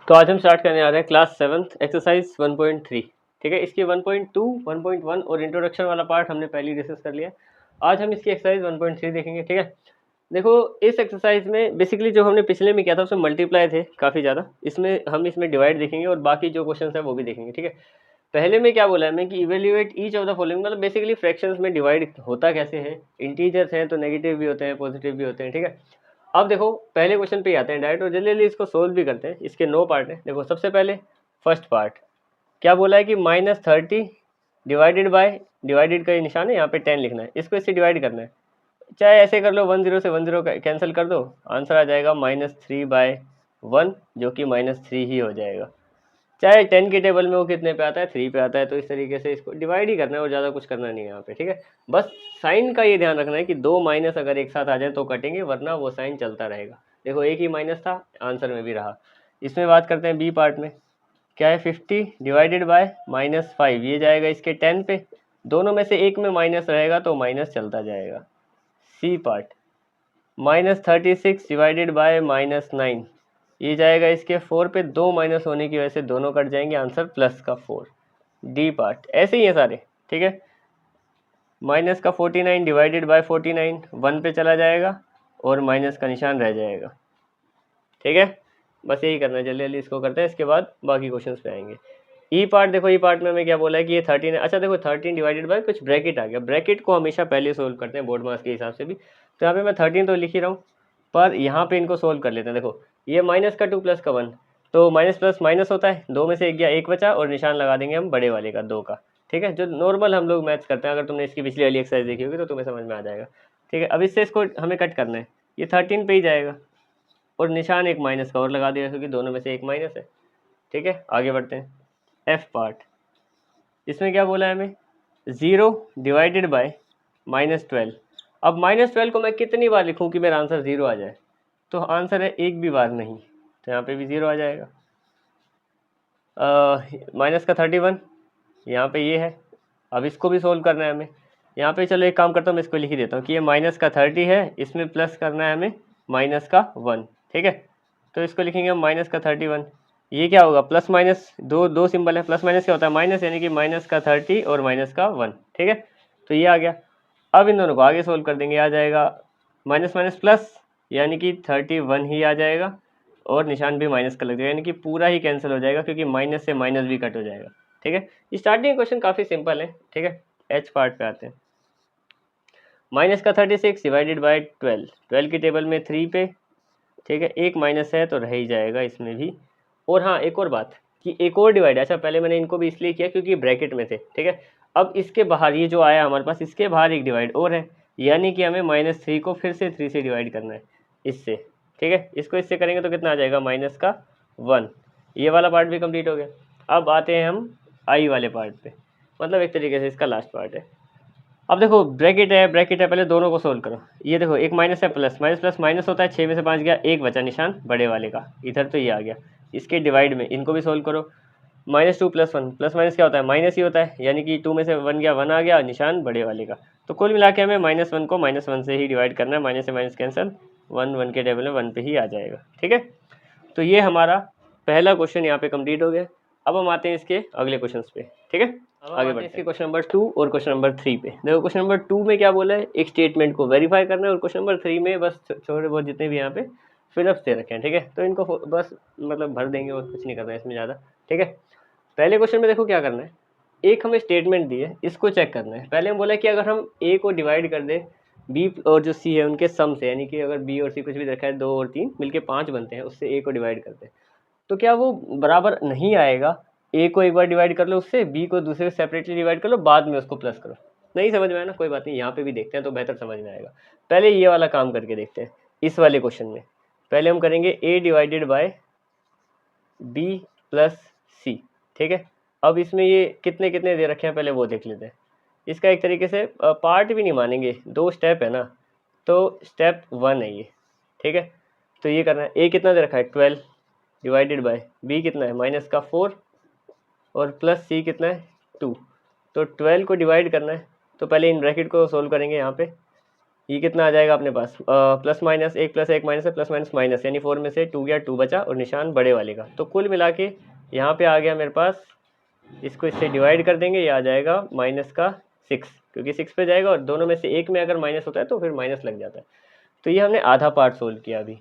तो आज हम स्टार्ट करने आ रहे हैं क्लास 7th एक्सरसाइज 1.3। ठीक है, इसकी 1.2, 1.1 और इंट्रोडक्शन वाला पार्ट हमने पहले डिस्कस कर लिया। आज हम इसकी एक्सरसाइज 1.3 देखेंगे। ठीक है, देखो इस एक्सरसाइज में बेसिकली जो हमने पिछले में किया था उसमें मल्टीप्लाई थे काफ़ी ज़्यादा, इसमें डिवाइड देखेंगे और बाकी जो क्वेश्चन है वो भी देखेंगे। ठीक है, पहले में क्या बोला है मैं कि evaluate each of the following, मतलब बेसिकली फ्रैक्शंस में डिवाइड होता कैसे है। इंटीजर्स हैं तो नेगेटिव भी होते हैं, पॉजिटिव भी होते हैं। ठीक है, अब देखो पहले क्वेश्चन पे ही आते हैं डायरेक्ट और जल्दी इसको सोल्व भी करते हैं। इसके 9 पार्ट हैं। देखो सबसे पहले फर्स्ट पार्ट क्या बोला है कि -30 डिवाइडेड बाय, डिवाइडेड का ये निशान है यहाँ पे 10 लिखना है, इसको इससे डिवाइड करना है। चाहे ऐसे कर लो 10 से 10 कैंसिल कर दो, आंसर आ जाएगा -3/1 जो कि -3 ही हो जाएगा। चाहे 10 के टेबल में वो कितने पे आता है, 3 पे आता है। तो इस तरीके से इसको डिवाइड ही करना है और ज़्यादा कुछ करना नहीं है यहाँ पे। ठीक है, बस साइन का ये ध्यान रखना है कि दो माइनस अगर एक साथ आ जाए तो कटेंगे, वरना वो साइन चलता रहेगा। देखो एक ही माइनस था, आंसर में भी रहा। इसमें बात करते हैं बी पार्ट में, क्या है 50 डिवाइडेड बाय -5, ये जाएगा इसके 10 पे, दोनों में से एक में माइनस रहेगा तो माइनस चलता जाएगा। सी पार्ट -36 डिवाइडेड बाय -9, ये जाएगा इसके 4 पे, दो माइनस होने की वजह से दोनों कट जाएंगे, आंसर +4। डी पार्ट ऐसे ही है सारे। ठीक है, माइनस का 49 डिवाइडेड बाय 49 1 पे चला जाएगा और माइनस का निशान रह जाएगा। ठीक है, बस यही करना है, जल्दी जल्दी इसको करते हैं, इसके बाद बाकी क्वेश्चंस पे आएंगे। ई पार्ट देखो, ई पार्ट में हमें क्या बोला है कि ये 13 है। अच्छा देखो 13 डिवाइडेड बाय कुछ ब्रैकेट आ गया, ब्रैकेट को हमेशा पहले सोल्व करते हैं बोर्ड मार्क्स के हिसाब से भी। तो यहाँ पे मैं 13 तो लिख ही रहा हूँ, पर यहाँ पे इनको सोल्व कर लेते हैं। देखो ये माइनस का 2 प्लस का 1, तो माइनस प्लस माइनस होता है, दो में से एक गया, एक बचा और निशान लगा देंगे हम बड़े वाले का 2 का। ठीक है, जो नॉर्मल हम लोग मैथ्स करते हैं, अगर तुमने इसकी पिछली वाली एक्सरसाइज देखी होगी तो तुम्हें समझ में आ जाएगा। ठीक है, अब इससे इसको हमें कट करना है, ये 13 पे ही जाएगा और निशान एक माइनस का और लगा देगा क्योंकि दोनों में से एक माइनस है। ठीक है, आगे बढ़ते हैं। एफ पार्ट, इसमें क्या बोला है हमें 0 डिवाइडेड बाय -12। अब -12 को मैं कितनी बार लिखूं कि मेरा आंसर 0 आ जाए, तो आंसर है एक भी बार नहीं, तो यहाँ पे भी 0 आ जाएगा। माइनस का 31 यहाँ पे ये है, अब इसको भी सोल्व करना है हमें। यहाँ पे चलो एक काम करता हूँ, मैं इसको लिख ही देता हूँ कि ये माइनस का 30 है, इसमें प्लस करना है हमें माइनस का 1। ठीक है, तो इसको लिखेंगे हम माइनस का 31, ये क्या होगा प्लस माइनस, दो दो सिंबल है, प्लस माइनस क्या होता है माइनस, यानी कि माइनस का 30 और माइनस का 1। ठीक है, तो ये आ गया। अब इन दोनों को आगे सोल्व कर देंगे, आ जाएगा माइनस माइनस प्लस, यानी कि 31 ही आ जाएगा और निशान भी माइनस का लग जाएगा, यानी कि पूरा ही कैंसिल हो जाएगा क्योंकि माइनस से माइनस भी कट हो जाएगा। ठीक है, स्टार्टिंग क्वेश्चन काफ़ी सिंपल है। ठीक है, एच पार्ट पे आते हैं। माइनस का 36 डिवाइडेड बाय 12, 12 की टेबल में 3 पे। ठीक है, एक माइनस है तो रह ही जाएगा इसमें भी। और हाँ एक और बात कि एक और डिवाइड, अच्छा पहले मैंने इनको भी इसलिए किया क्योंकि ब्रैकेट में थे। ठीक है, अब इसके बाहर ये जो आया हमारे पास, इसके बाहर एक डिवाइड और है, यानी कि हमें -3 को फिर से 3 से डिवाइड करना है इससे। ठीक है, इसको इससे करेंगे तो कितना आ जाएगा -1। ये वाला पार्ट भी कंप्लीट हो गया। अब आते हैं हम आई वाले पार्ट पे, मतलब एक तरीके से इसका लास्ट पार्ट है। अब देखो ब्रैकेट है, ब्रैकेट है, पहले दोनों को सोल्व करो। ये देखो एक माइनस है, प्लस माइनस प्लस माइनस होता है, 6 में से 5 गया, एक बचा निशान बड़े वाले का, इधर तो ये आ गया। इसके डिवाइड में इनको भी सोल्व करो। -2 + 1, प्लस माइनस क्या होता है माइनस ही होता है, यानी कि 2 में से 1 गया, 1 आ गया, निशान बड़े वाले का। तो कुल मिला के हमें -1 को -1 से ही डिवाइड करना है, माइनस से माइनस कैंसिल, 1 के टेबल में 1 पे ही आ जाएगा। ठीक है, तो ये हमारा पहला क्वेश्चन यहाँ पे कंप्लीट हो गया। अब हम आते हैं इसके अगले क्वेश्चन पे। ठीक है, आगे बढ़ते हैं इसके क्वेश्चन नंबर 2 और क्वेश्चन नंबर 3 पे। देखो क्वेश्चन नंबर 2 में क्या बोला है, एक स्टेटमेंट को वेरीफाई करना है, और क्वेश्चन नंबर 3 में बस थोड़े बहुत जितने भी यहाँ पे फिलअप्स दे रखे हैं। ठीक है, तो इनको बस मतलब भर देंगे और कुछ नहीं करना है इसमें ज़्यादा। ठीक है, पहले क्वेश्चन में देखो क्या करना है, एक हमें स्टेटमेंट दी है, इसको चेक करना है। पहले हम बोला कि अगर हम ए को डिवाइड कर दे बी और जो सी है उनके सम से, यानी कि अगर बी और सी कुछ भी रखा है, 2 और 3 मिलके 5 बनते हैं, उससे ए को डिवाइड करते हैं, तो क्या वो बराबर नहीं आएगा। ए को एक बार डिवाइड कर लो उससे, बी को दूसरे से सेपरेटली डिवाइड कर लो, बाद में उसको प्लस करो। नहीं समझ में आया ना, कोई बात नहीं, यहाँ पे भी देखते हैं तो बेहतर समझ में आएगा। पहले ये वाला काम करके देखते हैं। इस वाले क्वेश्चन में पहले हम करेंगे ए डिवाइडेड बाय बी प्लस सी। ठीक है, अब इसमें ये कितने कितने दे रखे हैं पहले वो देख लेते हैं। इसका एक तरीके से पार्ट भी नहीं मानेंगे, 2 स्टेप है ना, तो स्टेप 1 है ये। ठीक है, तो ये करना है, ए कितना दे रखा है 12 डिवाइडेड बाय बी कितना है -4 और प्लस सी कितना है 2, तो 12 को डिवाइड करना है। तो पहले इन ब्रैकेट को सोल्व करेंगे यहाँ पे, ये कितना आ जाएगा अपने पास प्लस माइनस, एक प्लस एक माइनस है, प्लस माइनस माइनस, यानी 4 में से 2 गया, 2 बचा और निशान बड़े वाले का। तो कुल मिला के यहाँ पे आ गया मेरे पास, इसको इससे डिवाइड कर देंगे, ये आ जाएगा माइनस का 6, क्योंकि 6 पे जाएगा और दोनों में से एक में अगर माइनस होता है तो फिर माइनस लग जाता है। तो ये हमने आधा पार्ट सोल्व किया अभी,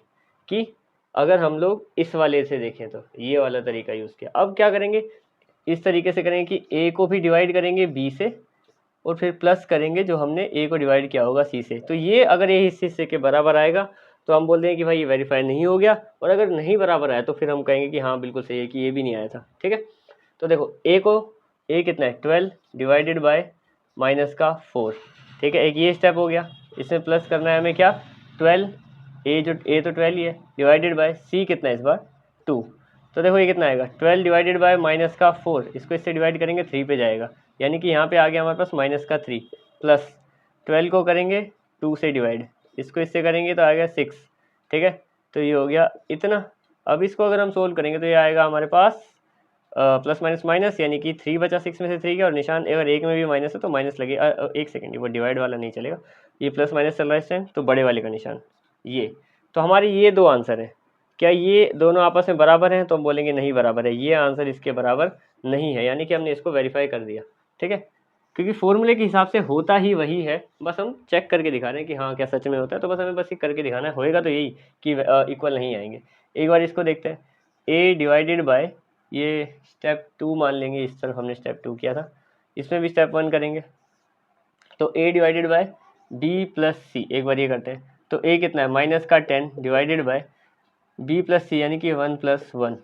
कि अगर हम लोग इस वाले से देखें तो ये वाला तरीका यूज़ किया। अब क्या करेंगे, इस तरीके से करेंगे कि ए को भी डिवाइड करेंगे बी से और फिर प्लस करेंगे जो हमने ए को डिवाइड किया होगा सी से। तो ये अगर ये इस हिस्से के बराबर आएगा तो हम बोल देंगे कि भाई ये वेरीफाई नहीं हो गया, और अगर नहीं बराबर आया तो फिर हम कहेंगे कि हाँ बिल्कुल सही है कि ये भी नहीं आया था। ठीक है, तो देखो ए कितना है 12 डिवाइडेड बाय माइनस का 4। ठीक है, एक ये स्टेप हो गया। इसमें प्लस करना है हमें क्या, 12, ए तो 12 ही है, डिवाइडेड बाय सी कितना है इस बार 2। तो देखो ये कितना आएगा 12 डिवाइडेड बाय माइनस का 4, इसको इससे डिवाइड करेंगे 3 पे जाएगा, यानी कि यहाँ पे आ गया हमारे पास माइनस का 3, प्लस 12 को करेंगे 2 से डिवाइड, इसको इससे करेंगे तो आ गया 6। ठीक है, तो ये हो गया इतना। अब इसको अगर हम सोल्व करेंगे तो ये आएगा हमारे पास प्लस माइनस माइनस, यानी कि 3 बचा 6 में से 3 गया, और निशान अगर एक में भी माइनस है तो माइनस लगे। एक सेकेंड, वो डिवाइड वाला नहीं चलेगा, ये प्लस माइनस चल रहा है इस टाइम, तो बड़े वाले का निशान ये। तो हमारे ये दो आंसर है, क्या ये दोनों आपस में बराबर हैं, तो हम बोलेंगे नहीं बराबर है, ये आंसर इसके बराबर नहीं है, यानी कि हमने इसको वेरीफाई कर दिया। ठीक है, क्योंकि फॉर्मूले के हिसाब से होता ही वही है, बस हम चेक करके दिखा रहे हैं कि हाँ क्या सच में होता है। तो बस हमें बस ये करके दिखाना है, होएगा तो यही कि इक्वल नहीं आएंगे। एक बार इसको देखते हैं, ए डिवाइडेड बाय, ये स्टेप 2 मान लेंगे, इस तरफ हमने स्टेप 2 किया था, इसमें भी स्टेप 1 करेंगे। तो ए डिवाइडेड बाय बी प्लस सी, एक बार ये करते हैं, तो ए कितना है माइनस का 10 डिवाइडेड बाय बी प्लस सी, यानी कि 1 + 1,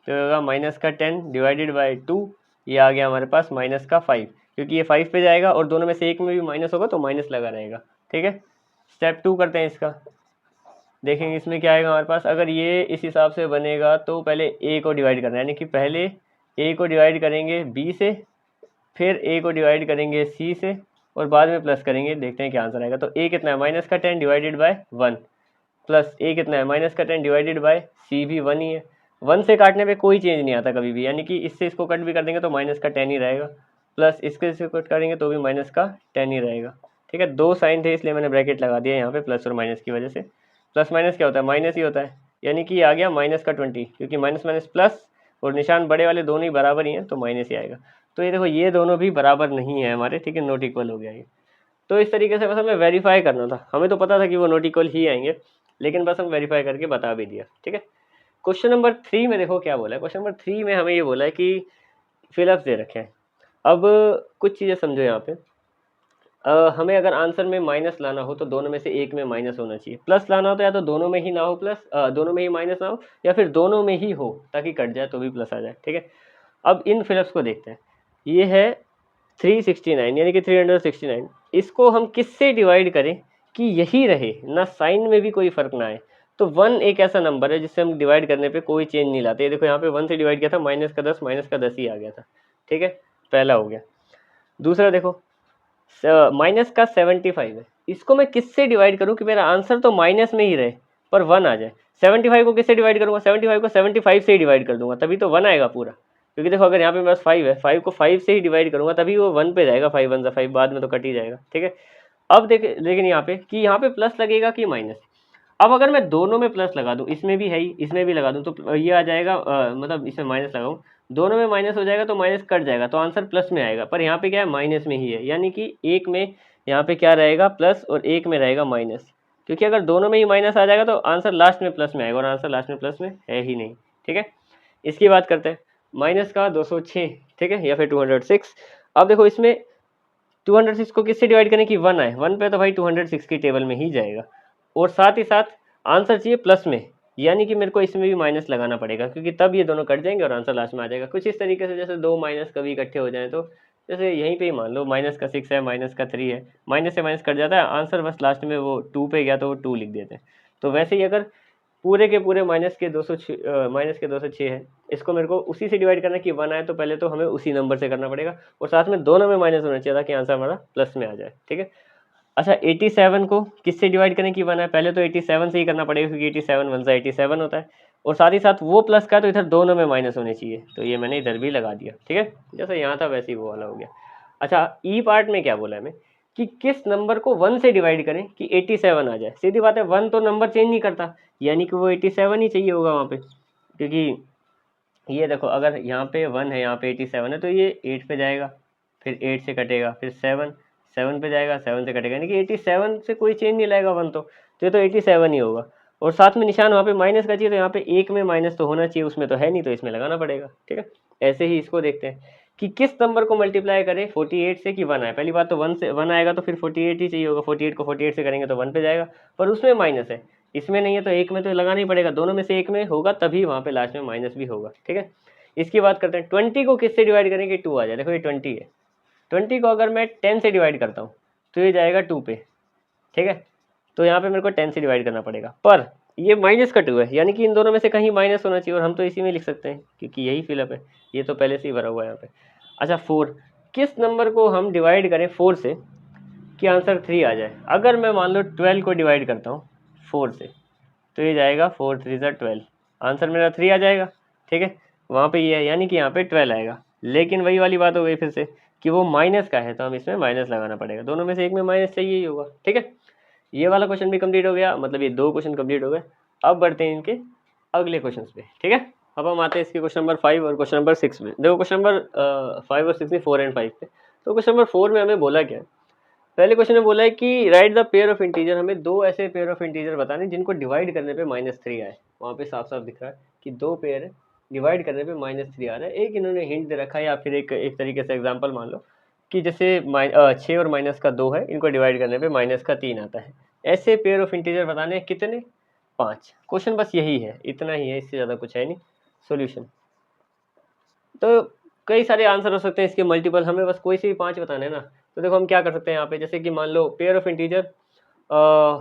तो होगा माइनस का 10 डिवाइडेड बाय 2, ये आ गया हमारे पास माइनस का 5, क्योंकि ये 5 पे जाएगा और दोनों में से एक में भी माइनस होगा तो माइनस लगा रहेगा। ठीक है, स्टेप 2 करते हैं इसका, देखेंगे इसमें क्या आएगा हमारे पास। अगर ये इस हिसाब से बनेगा तो पहले ए को डिवाइड करना है, यानी कि पहले ए को डिवाइड करेंगे बी से, फिर ए को डिवाइड करेंगे सी से, और बाद में प्लस करेंगे, देखते हैं क्या आंसर आएगा। तो ए कितना है माइनस का 10 डिवाइडेड बाय 1, प्लस ए कितना है माइनस का 10 डिवाइडेड बाय सी भी 1 ही है। 1 से काटने पे कोई चेंज नहीं आता कभी भी, यानी कि इससे इसको कट भी कर देंगे तो माइनस का 10 ही रहेगा, प्लस इसके से कट करेंगे तो भी माइनस का 10 ही रहेगा। ठीक है, दो साइन थे इसलिए मैंने ब्रैकेट लगा दिया यहाँ पे प्लस और माइनस की वजह से। प्लस माइनस क्या होता है, माइनस ही होता है, यानी कि आ गया माइनस का 20, क्योंकि माइनस माइनस प्लस और निशान बड़े वाले दोनों ही बराबर ही हैं तो माइनस ही आएगा। तो ये देखो ये दोनों भी बराबर नहीं है हमारे, ठीक है, नॉट इक्वल हो गया ये। तो इस तरीके से बस हमें वेरीफाई करना था, हमें तो पता था कि वो नॉट इक्वल ही आएंगे, लेकिन बस हम वेरीफाई करके बता भी दिया। ठीक है, क्वेश्चन नंबर 3 में देखो क्या बोला है। क्वेश्चन नंबर 3 में हमें ये बोला है कि फिलअप्स दे रखे हैं। अब कुछ चीज़ें समझो यहाँ पे, हमें अगर आंसर में माइनस लाना हो तो दोनों में से एक में माइनस होना चाहिए, प्लस लाना हो तो या तो दोनों में ही ना हो प्लस, दोनों में ही माइनस ना हो, या फिर दोनों में ही हो ताकि कट जाए तो भी प्लस आ जाए। ठीक है, अब इन फिलअप्स को देखते हैं। ये है 369, यानी कि 369, इसको हम किससे डिवाइड करें कि यही रहे, ना साइन में भी कोई फर्क ना आए। तो 1 एक ऐसा नंबर है जिससे हम डिवाइड करने पे कोई चेंज नहीं लाते। देखो यहाँ पे 1 से डिवाइड किया था, माइनस का 10 ही आ गया था। ठीक है, पहला हो गया। दूसरा देखो माइनस का 75 है, इसको मैं किससे डिवाइड करूँ कि मेरा आंसर तो माइनस में ही रहे पर 1 आ जाए। 75 को किससे डिवाइड करूँगा, 75 को 75 से ही डिवाइड कर दूंगा, तभी तो 1 आएगा पूरा। क्योंकि देखो अगर यहाँ पे मेरे पास 5 है, 5 को 5 से ही डिवाइड करूँगा तभी वो 1 पे जाएगा, 5 1 5, बाद में तो कट ही जाएगा। ठीक है, अब देख लेकिन यहाँ पे कि यहाँ पे प्लस लगेगा कि माइनस। अब अगर मैं दोनों में प्लस लगा दूँ, इसमें भी है ही, इसमें भी लगा दूँ, तो ये आ जाएगा मतलब इसमें माइनस लगाऊँ, दोनों में माइनस हो जाएगा तो माइनस कट जाएगा, तो आंसर प्लस में आएगा। पर यहाँ पे क्या है, माइनस में ही है, यानी कि एक में यहाँ पे क्या रहेगा प्लस और एक में रहेगा माइनस, क्योंकि अगर दोनों में ही माइनस आ जाएगा तो आंसर लास्ट में प्लस में आएगा, और आंसर लास्ट में प्लस में है ही नहीं। ठीक है, इसकी बात करते हैं माइनस का 206, ठीक है, या फिर 206। अब देखो इसमें 206 को किससे डिवाइड करें कि 1 आए, 1 पे तो भाई 206 की टेबल में ही जाएगा, और साथ ही साथ आंसर चाहिए प्लस में, यानी कि मेरे को इसमें भी माइनस लगाना पड़ेगा, क्योंकि तब ये दोनों कट जाएंगे और आंसर लास्ट में आ जाएगा। कुछ इस तरीके से जैसे दो माइनस कभी इकट्ठे हो जाएं, तो जैसे यहीं पे ही मान लो माइनस का 6 है, माइनस का 3 है, माइनस से माइनस कट जाता है, आंसर बस लास्ट में वो 2 पे गया तो वो 2 लिख देते हैं। तो वैसे ही अगर पूरे के पूरे माइनस के 206 है, इसको मेरे को उसी से डिवाइड करना कि 1 आए, तो पहले तो हमें उसी नंबर से करना पड़ेगा, और साथ में दोनों में माइनस होना चाहिए ताकि आंसर हमारा प्लस में आ जाए। ठीक है, अच्छा 87 को किससे डिवाइड करें कि 1 है, पहले तो 87 से ही करना पड़ेगा, क्योंकि 87 1 से 87 होता है, और साथ ही साथ वो प्लस का, तो इधर दोनों में माइनस होने चाहिए, तो ये मैंने इधर भी लगा दिया। ठीक है, जैसा यहाँ था वैसे ही वो वाला हो गया। अच्छा ई पार्ट में क्या बोला है हमें कि किस नंबर को 1 से डिवाइड करें कि 87 आ जाए। सीधी बात है, 1 तो नंबर चेंज नहीं करता, यानी कि वो 87 ही चाहिए होगा वहाँ पे, क्योंकि ये देखो अगर यहाँ पे 1 है, यहाँ पे 87 है, तो ये 8 पे जाएगा, फिर 8 से कटेगा, फिर 7 पे जाएगा, 7 से कटेगा, यानी कि 87 से कोई चेंज नहीं लाएगा 1 तो ये तो 87 ही होगा। और साथ में निशान वहाँ पे माइनस का चाहिए, तो यहाँ पे एक में माइनस तो होना चाहिए, उसमें तो है नहीं, तो इसमें लगाना पड़ेगा। ठीक है, ऐसे ही इसको देखते हैं कि किस नंबर को मल्टीप्लाई करें 48 से कि 1 आए। पहली बात तो 1 से 1 आएगा तो फिर 48 ही चाहिए होगा, 48 को 48 से करेंगे तो 1 पे जाएगा, पर उसमें माइनस है, इसमें नहीं है, तो एक में तो लगाना ही पड़ेगा, दोनों में से एक में होगा तभी वहाँ पे लास्ट में माइनस भी होगा। ठीक है, इसकी बात करते हैं 20 को किससे डिवाइड करेंगे 2 आ जाए। देखो ये 20 है, 20 को अगर मैं 10 से डिवाइड करता हूँ तो ये जाएगा 2 पे। ठीक है, तो यहाँ पे मेरे को 10 से डिवाइड करना पड़ेगा, पर ये माइनस का 2 है, यानी कि इन दोनों में से कहीं माइनस होना चाहिए, और हम तो इसी में लिख सकते हैं क्योंकि यही फिलअप है, ये तो पहले से ही भरा हुआ है यहाँ पे। अच्छा 4, किस नंबर को हम डिवाइड करें 4 से कि आंसर 3 आ जाए। अगर मैं मान लो 12 को डिवाइड करता हूँ 4 से तो ये जाएगा 4 3 12, आंसर मेरा 3 आ जाएगा। ठीक है, वहाँ पे ये है, यानी कि यहाँ पे 12 आएगा, लेकिन वही वाली बात हो गई फिर से कि वो माइनस का है, तो हम इसमें माइनस लगाना पड़ेगा, दोनों में से एक में माइनस चाहिए ही होगा। ठीक है, ये वाला क्वेश्चन भी कंप्लीट हो गया, मतलब ये 2 क्वेश्चन कंप्लीट हो गए। अब बढ़ते हैं इनके अगले क्वेश्चन पे। ठीक है, अब हम आते हैं इसके क्वेश्चन नंबर 5 और क्वेश्चन नंबर 6 में। देखो क्वेश्चन नंबर 5 और 6 में 4 एंड 5 पे, तो क्वेश्चन नंबर 4 में हमें बोला क्या है, पहले क्वेश्चन में बोला है कि right the pair of integer, हमें दो ऐसे पेयर ऑफ इंटीजर बताने जिनको डिवाइड करने पे -3 आए। वहाँ पे साफ साफ दिख रहा है कि दो पेयर है, डिवाइड करने पे -3 आ रहा है। एक इन्होंने हिंट दे रखा है, या फिर एक तरीके से एग्जांपल मान लो कि जैसे 6 और माइनस का 2 है, इनको डिवाइड करने पे -3 आता है। ऐसे पेयर ऑफ इंटीजर बताने कितने, 5। क्वेश्चन बस यही है, इतना ही है, इससे ज़्यादा कुछ है नहीं। सोल्यूशन तो कई सारे आंसर हो सकते हैं इसके, मल्टीपल, हमें बस कोई से भी 5 बताने हैं ना। तो देखो हम क्या कर सकते हैं यहाँ पे, जैसे कि मान लो पेयर ऑफ इंटीजर,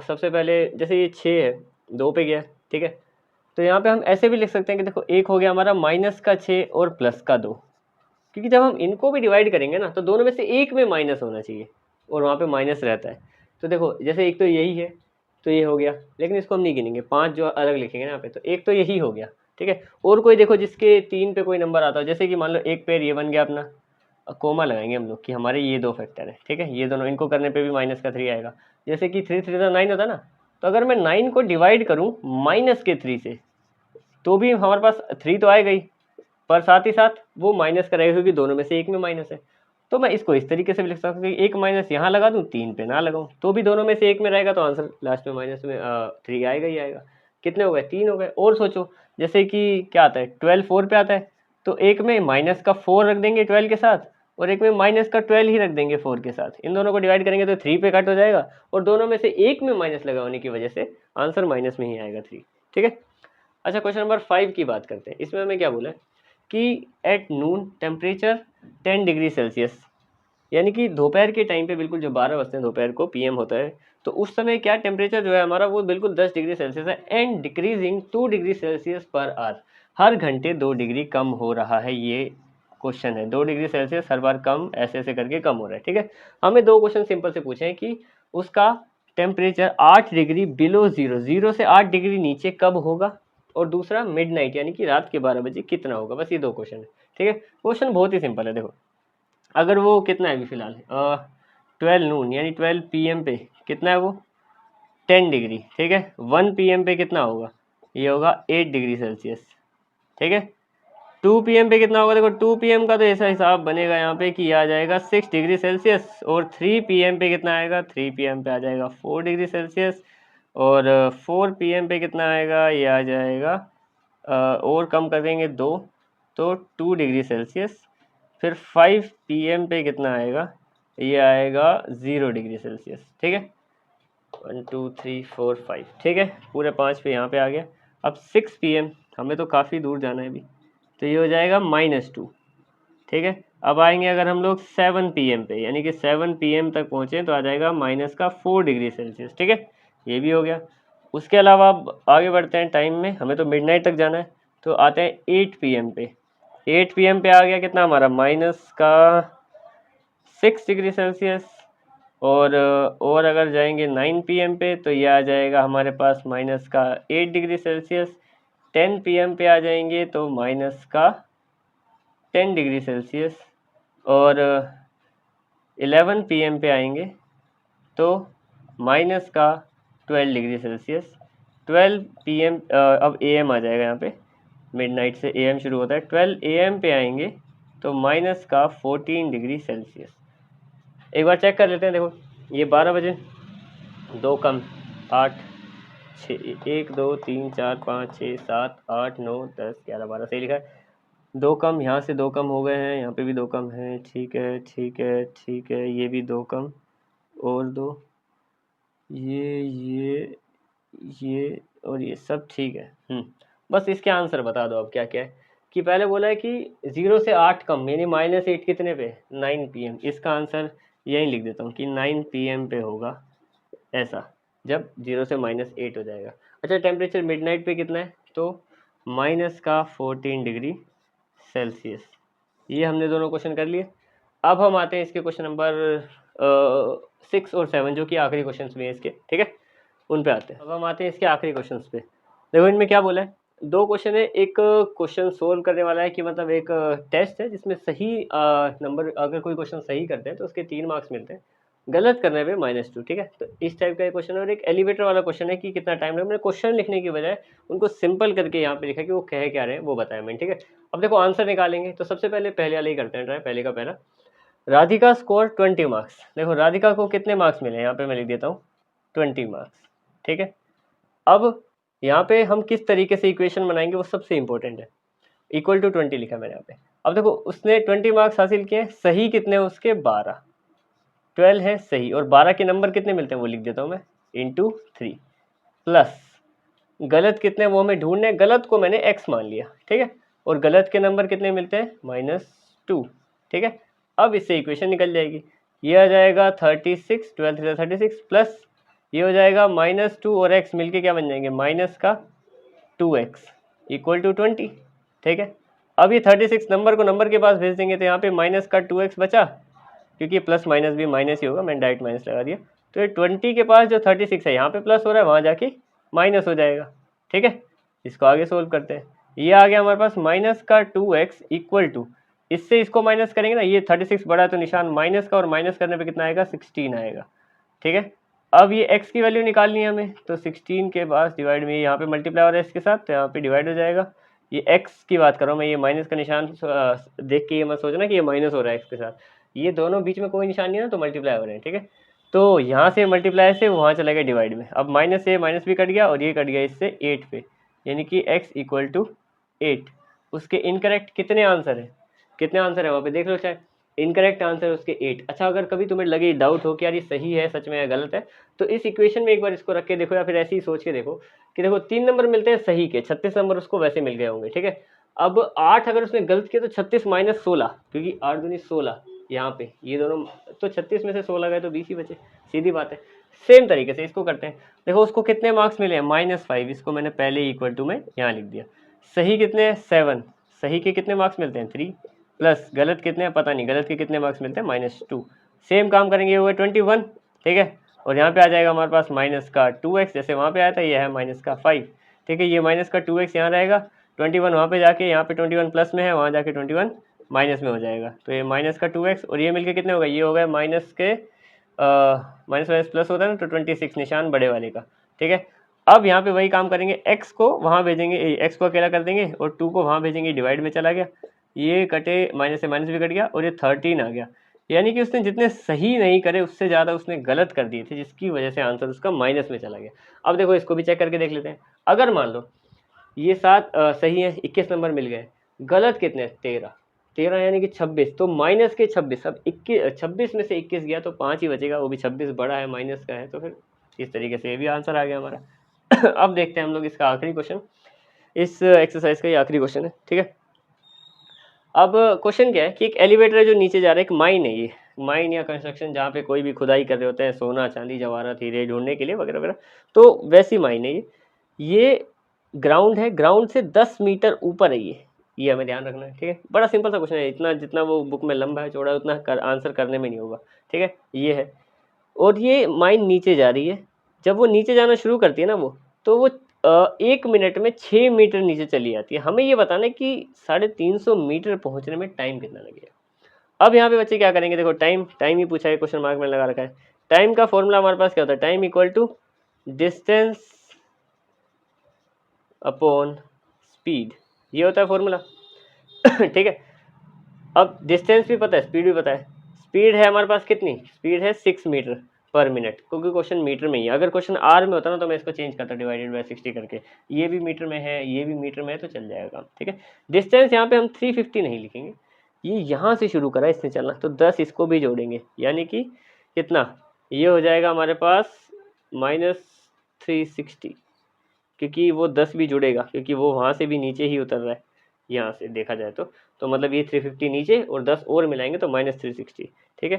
सबसे पहले जैसे ये 6 है, 2 पे गया। ठीक है, तो यहाँ पे हम ऐसे भी लिख सकते हैं कि देखो एक हो गया हमारा -6 और +2, क्योंकि जब हम इनको भी डिवाइड करेंगे ना तो दोनों में से एक में माइनस होना चाहिए, और वहाँ पे माइनस रहता है। तो देखो जैसे एक तो यही है, तो ये हो गया, लेकिन इसको हम नहीं गिनेंगे, 5 जो अलग लिखेंगे ना यहाँ पे, तो एक तो यही हो गया। ठीक है, और कोई देखो जिसके 3 पे कोई नंबर आता हो, जैसे कि मान लो एक पेयर ये बन गया अपना, कोमा लगाएंगे हम लोग कि हमारे ये 2 फैक्टर है। ठीक है, ये दोनों, इनको करने पे भी -3 आएगा। जैसे कि 3 3 9 होता ना, तो अगर मैं 9 को डिवाइड करूँ -3 से, तो भी हमारे पास 3 तो आएगा ही, पर साथ ही साथ वो माइनस का रहेगा क्योंकि दोनों में से एक में माइनस है। तो मैं इसको इस तरीके से भी लिख सकता हूँ कि एक माइनस यहाँ लगा दूँ, 3 पे ना लगाऊँ, तो भी दोनों में से एक में रहेगा, तो आंसर लास्ट में माइनस में 3 आएगा ही आएगा। कितने हो गए, 3 हो गए। और सोचो जैसे कि क्या आता है, 12 4 पे आता है, तो एक में माइनस का 4 रख देंगे 12 के साथ, और एक में माइनस का 12 ही रख देंगे 4 के साथ। इन दोनों को डिवाइड करेंगे तो 3 पे कट हो जाएगा, और दोनों में से एक में माइनस लगा होने की वजह से आंसर माइनस में ही आएगा 3। ठीक है, अच्छा क्वेश्चन नंबर 5 की बात करते हैं। इसमें हमें क्या बोला है कि at noon temperature 10 degree Celsius, यानी कि दोपहर के टाइम पे, बिल्कुल जो 12 बजते हैं दोपहर को, पीएम होता है, तो उस समय क्या टेम्परेचर जो है हमारा वो बिल्कुल 10 डिग्री सेल्सियस है, and decreasing 2 degree Celsius per hour, हर घंटे 2 डिग्री कम हो रहा है। ये क्वेश्चन है, 2 डिग्री सेल्सियस हर बार कम, ऐसे ऐसे करके कम हो रहा है। ठीक है, हमें दो क्वेश्चन सिंपल से पूछे हैं कि उसका temperature 8 degree below zero, zero से 8 डिग्री नीचे कब होगा, और दूसरा मिडनाइट यानी कि रात के 12 बजे कितना होगा। बस ये दो क्वेश्चन है। ठीक है, क्वेश्चन बहुत ही सिंपल है। देखो अगर वो कितना है अभी फिलहाल 12 नून यानी 12 PM पे कितना है वो 10 डिग्री। ठीक है, 1 PM पे कितना होगा, ये होगा 8 डिग्री सेल्सियस। ठीक है, 2 PM पे कितना होगा, देखो 2 PM का तो ऐसा हिसाब बनेगा यहाँ पे कि आ जाएगा 6 डिग्री सेल्सियस, और 3 PM पे कितना आएगा, 3 PM पे आ जाएगा 4 डिग्री सेल्सियस, और 4 PM पे कितना आएगा, ये आ जाएगा और कम कर देंगे 2, तो 2 डिग्री सेल्सियस। फिर 5 PM पे कितना आएगा, ये आएगा 0 डिग्री सेल्सियस। ठीक है, 1 2 3 4 5, ठीक है, पूरे 5 पे यहाँ पे आ गया। अब 6 PM, हमें तो काफ़ी दूर जाना है अभी, तो ये हो जाएगा -2। ठीक है, अब आएंगे अगर हम लोग 7 PM पे, यानी कि 7 PM तक पहुँचे तो आ जाएगा -4 डिग्री सेल्सियस। ठीक है, ये भी हो गया। उसके अलावा अब आगे बढ़ते हैं टाइम में, हमें तो मिडनाइट तक जाना है, तो आते हैं 8 PM पे। 8 PM पे आ गया कितना हमारा, -6 डिग्री सेल्सियस, और अगर जाएंगे 9 PM पे तो ये आ जाएगा हमारे पास -8 डिग्री सेल्सियस। 10 PM पे आ जाएंगे तो -10 डिग्री सेल्सियस, और 11 PM पे आएंगे तो माइनस का 12 डिग्री सेल्सियस, 12 PM अब AM आ जाएगा यहाँ पे, मिडनाइट से AM शुरू होता है, 12 AM पे आएंगे तो माइनस का 14 डिग्री सेल्सियस। एक बार चेक कर लेते हैं, देखो ये 12 बजे, 2 कम 8 6 1 2 3 4 5 6 7 8 9 10 11 12 सही लिखा है। 2 कम, यहाँ से 2 कम हो गए हैं, यहाँ पे भी 2 कम है, ठीक है ठीक है ठीक है, ये भी 2 कम और 2, ये और ये सब ठीक है। बस इसके आंसर बता दो अब क्या क्या है। कि पहले बोला है कि 0 से 8 कम यानी -8 कितने पे, 9 PM। इसका आंसर यही लिख देता हूँ कि 9 PM पे होगा ऐसा, जब 0 से -8 हो जाएगा। अच्छा, टेम्परेचर मिडनाइट पे कितना है, तो माइनस का 14 डिग्री सेल्सियस। ये हमने दोनों क्वेश्चन कर लिए। अब हम आते हैं इसके क्वेश्चन नंबर 6 और 7 जो कि आखिरी क्वेश्चन भी हैं इसके, ठीक है, उन पे आते हैं। अब हम आते हैं इसके आखिरी क्वेश्चन पे। देखो इनमें क्या बोला है, 2 क्वेश्चन है, एक क्वेश्चन सोल्व करने वाला है कि मतलब एक टेस्ट है जिसमें सही नंबर, अगर कोई क्वेश्चन सही करते हैं तो उसके 3 मार्क्स मिलते हैं, गलत करने पे -2, ठीक है। तो इस टाइप का एक क्वेश्चन है। और एक एलिवेटर वाला क्वेश्चन है कि कितना टाइम लगे। मैंने क्वेश्चन लिखने की बजाय उनको सिंपल करके यहाँ पे लिखा कि वो कह क्या रहे हैं वो बताया मैंने, ठीक है। अब देखो आंसर निकालेंगे तो सबसे पहले वाले ही करते हैं ट्राई, पहले का पहला। Radhika score 20 marks. देखो राधिका को कितने मार्क्स मिले, यहाँ पे मैं लिख देता हूँ 20 मार्क्स, ठीक है। अब यहाँ पे हम किस तरीके से इक्वेशन बनाएंगे वो सबसे इंपॉर्टेंट है। इक्वल टू 20 लिखा मैंने यहाँ पे। अब देखो उसने 20 मार्क्स हासिल किए, सही कितने हैं उसके, 12, 12 है सही, और 12 के नंबर कितने मिलते हैं वो लिख देता हूँ मैं, इंटू 3, प्लस गलत कितने वो हमें ढूंढने हैं, गलत को मैंने x मान लिया, ठीक है, और गलत के नंबर कितने मिलते हैं, -2, ठीक है। अब इससे इक्वेशन निकल जाएगी, ये आ जाएगा 36, 12 3 36, प्लस ये हो जाएगा -2 और x मिलके क्या बन जाएंगे, माइनस का 2x इक्वल टू 20, ठीक है। अब ये 36 नंबर को नंबर के पास भेज देंगे तो यहाँ पे माइनस का 2x बचा, क्योंकि प्लस माइनस भी माइनस ही होगा, मैंने डायरेक्ट माइनस लगा दिया। तो ये 20 के पास जो 36 है यहाँ पे प्लस हो रहा है, वहाँ जाके माइनस हो जाएगा, ठीक है। इसको आगे सोल्व करते हैं, ये आ गया हमारे पास माइनस का 2x इक्वल टू, इससे इसको माइनस करेंगे ना, ये 36 बड़ा है तो निशान माइनस का, और माइनस करने पे कितना आएगा, 16 आएगा, ठीक है। अब ये x की वैल्यू निकालनी है हमें, तो 16 के पास डिवाइड में यहाँ पे मल्टीप्लाई हो रहा है इसके साथ, तो यहाँ पे डिवाइड हो जाएगा। ये x की बात कर रहा हूँ मैं, ये माइनस का निशान देख के ये मत सोचना कि ये माइनस हो रहा है x के साथ, ये दोनों बीच में कोई निशान नहीं है ना, तो मल्टीप्लाई हो रहे हैं, ठीक है। तो यहाँ से मल्टीप्लाई से वहाँ चला गया डिवाइड में, अब माइनस से माइनस भी कट गया और ये कट गया इससे 8 पे, यानी कि x इक्वल टू 8। उसके इनकरेक्ट कितने आंसर है, कितने आंसर है वहाँ पे देख लो, चाहे इनकरेक्ट आंसर है उसके 8। अच्छा, अगर कभी तुम्हें लगे डाउट हो कि यार ये सही है सच में या गलत है, तो इस इक्वेशन में एक बार इसको रख के देखो, या फिर ऐसे ही सोच के देखो कि देखो 3 नंबर मिलते हैं सही के, 36 नंबर उसको वैसे मिल गए होंगे, ठीक है। अब 8 अगर उसने गलत किया तो 36 माइनस 16, क्योंकि 8 दूनी 16 यहाँ पे, ये दोनों तो 36 में से 16 गए तो 20 ही बचे, सीधी बात है। सेम तरीके से इसको करते हैं, देखो उसको कितने मार्क्स मिले हैं, -5, इसको मैंने पहले इक्वल टू में यहाँ लिख दिया। सही कितने हैं, 7, सही के कितने मार्क्स मिलते हैं, 3, प्लस गलत कितने हैं पता नहीं, गलत के कितने मार्क्स मिलते हैं, -2। सेम काम करेंगे, हुए 21, ठीक है। और यहाँ पे आ जाएगा हमारे पास माइनस का 2x, जैसे वहाँ पे आया था, ये है माइनस का 5, ठीक है। ये माइनस का 2x यहाँ रहेगा, 21 वहाँ पे जाके, यहाँ पे 21 प्लस में है, वहाँ जाके 21 माइनस में हो जाएगा, तो ये माइनस का 2x और ये मिलके कितने हो गए, ये हो गए माइनस के माइनस माइनस प्लस होता है ना, तो 26 निशान बड़े वाले का, ठीक है। अब यहाँ पे वही काम करेंगे, x को वहाँ भेजेंगे, x को अकेला कर देंगे और 2 को वहाँ भेजेंगे, डिवाइड में चला गया, ये कटे, माइनस से माइनस भी कट गया और ये 13 आ गया। यानी कि उसने जितने सही नहीं करे उससे ज़्यादा उसने गलत कर दिए थे, जिसकी वजह से आंसर उसका माइनस में चला गया। अब देखो इसको भी चेक करके देख लेते हैं। अगर मान लो ये 7 सही है, 21 नंबर मिल गए, गलत कितने, 13 यानी कि 26, तो माइनस के 26, अब 26 में से 21 गया तो 5 ही बचेगा, वो भी 26 बड़ा है, माइनस का है, तो फिर इस तरीके से ये भी आंसर आ गया हमारा। अब देखते हैं हम लोग इसका आखिरी क्वेश्चन, इस एक्सरसाइज का ये आखिरी क्वेश्चन है, ठीक है। अब क्वेश्चन क्या है कि एक एलिवेटर है जो नीचे जा रहा है, एक माइन है, ये माइन या कंस्ट्रक्शन जहाँ पे कोई भी खुदाई कर रहे होते हैं सोना चांदी जवाहरात हीरे ढूंढने के लिए वगैरह वगैरह, तो वैसी माइन है ये ग्राउंड है, ग्राउंड से 10 मीटर ऊपर है ये हमें ध्यान रखना है, ठीक है। बड़ा सिंपल सा क्वेश्चन है, इतना जितना वो बुक में लंबा है चौड़ा है उतना आंसर करने में नहीं होगा, ठीक है। ये है और ये माइन नीचे जा रही है, जब वो नीचे जाना शुरू करती है ना तो वो 1 मिनट में 6 मीटर नीचे चली जाती है। हमें ये बताना है कि 350 मीटर पहुंचने में टाइम कितना लगेगा। अब यहाँ पे बच्चे क्या करेंगे, देखो टाइम ही पूछा है, क्वेश्चन मार्क में लगा रखा है, टाइम का फॉर्मूला हमारे पास क्या होता है, time equal to distance upon speed, ये होता है फॉर्मूला। ठीक है, अब डिस्टेंस भी पता है, स्पीड भी पता है। स्पीड है हमारे पास कितनी, स्पीड है 6 मीटर पर मिनट, क्योंकि क्वेश्चन मीटर में ही है। अगर क्वेश्चन आर में होता ना तो मैं इसको चेंज करता डिवाइडेड बाय 60 करके, ये भी मीटर में है, ये भी मीटर में है, तो चल जाएगा काम। ठीक है, डिस्टेंस यहाँ पे हम 350 नहीं लिखेंगे, ये यहाँ से शुरू करा इसने चलना, तो 10 इसको भी जोड़ेंगे, यानी कि कितना, ये हो जाएगा हमारे पास -360, क्योंकि वो 10 भी जुड़ेगा, क्योंकि वो वहाँ से भी नीचे ही उतर रहा है यहाँ से देखा जाए तो मतलब ये 350 नीचे और 10 और मिलाएंगे तो -360। ठीक है,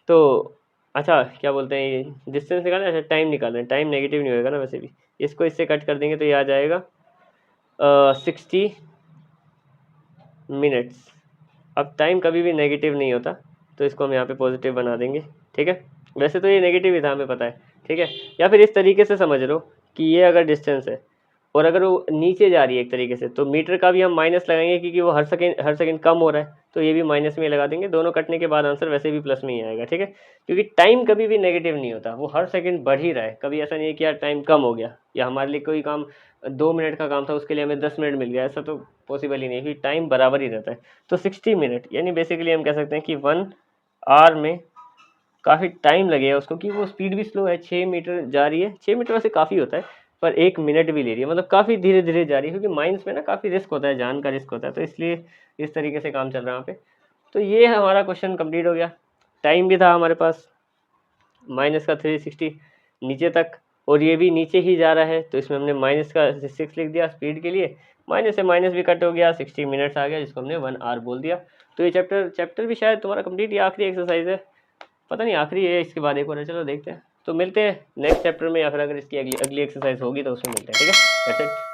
तो अच्छा क्या बोलते हैं, ये डिस्टेंस निकालना है, अच्छा टाइम निकालना है, टाइम नेगेटिव नहीं होएगा ना वैसे भी, इसको इससे कट कर देंगे तो ये आ जाएगा 60 मिनट्स। अब टाइम कभी भी नेगेटिव नहीं होता, तो इसको हम यहाँ पे पॉजिटिव बना देंगे। ठीक है, वैसे तो ये नेगेटिव ही था, हमें पता है। ठीक है, या फिर इस तरीके से समझ लो कि ये अगर डिस्टेंस है और अगर वो नीचे जा रही है एक तरीके से, तो मीटर का भी हम माइनस लगाएंगे, क्योंकि वो हर सेकंड कम हो रहा है, तो ये भी माइनस में लगा देंगे। दोनों कटने के बाद आंसर वैसे भी प्लस में ही आएगा। ठीक है, क्योंकि टाइम कभी भी नेगेटिव नहीं होता, वो हर सेकंड बढ़ ही रहा है। कभी ऐसा नहीं है कि यार टाइम कम हो गया, या हमारे लिए कोई काम 2 मिनट का काम था उसके लिए हमें 10 मिनट मिल गया, ऐसा तो पॉसिबल ही नहीं, क्योंकि टाइम बराबर ही रहता है। तो 60 मिनट यानी बेसिकली हम कह सकते हैं कि 1 आवर में काफ़ी टाइम लगेगा उसको, कि वो स्पीड भी स्लो है, 6 मीटर जा रही है। 6 मीटर वैसे काफ़ी होता है, पर 1 मिनट भी ले रही है, मतलब काफ़ी धीरे धीरे जा रही है, क्योंकि माइंस में ना काफ़ी रिस्क होता है, जान का रिस्क होता है, तो इसलिए इस तरीके से काम चल रहा है वहाँ पे। तो ये हमारा क्वेश्चन कंप्लीट हो गया। टाइम भी था हमारे पास माइनस का 360 नीचे तक, और ये भी नीचे ही जा रहा है, तो इसमें हमने माइनस का 6 लिख दिया स्पीड के लिए, माइनस से माइनस भी कट हो गया, 60 मिनट्स आ गया, जिसको हमने 1 आवर बोल दिया। तो ये चैप्टर भी शायद तुम्हारा कंप्लीट, ये आखिरी एक्सरसाइज है, पता नहीं आखिरी है, इसके बाद एक और है, चलो देखते हैं। तो मिलते हैं नेक्स्ट चैप्टर में, या फिर अगर इसकी अगली एक्सरसाइज होगी तो उसमें मिलते हैं। ठीक है, दैट्स इट।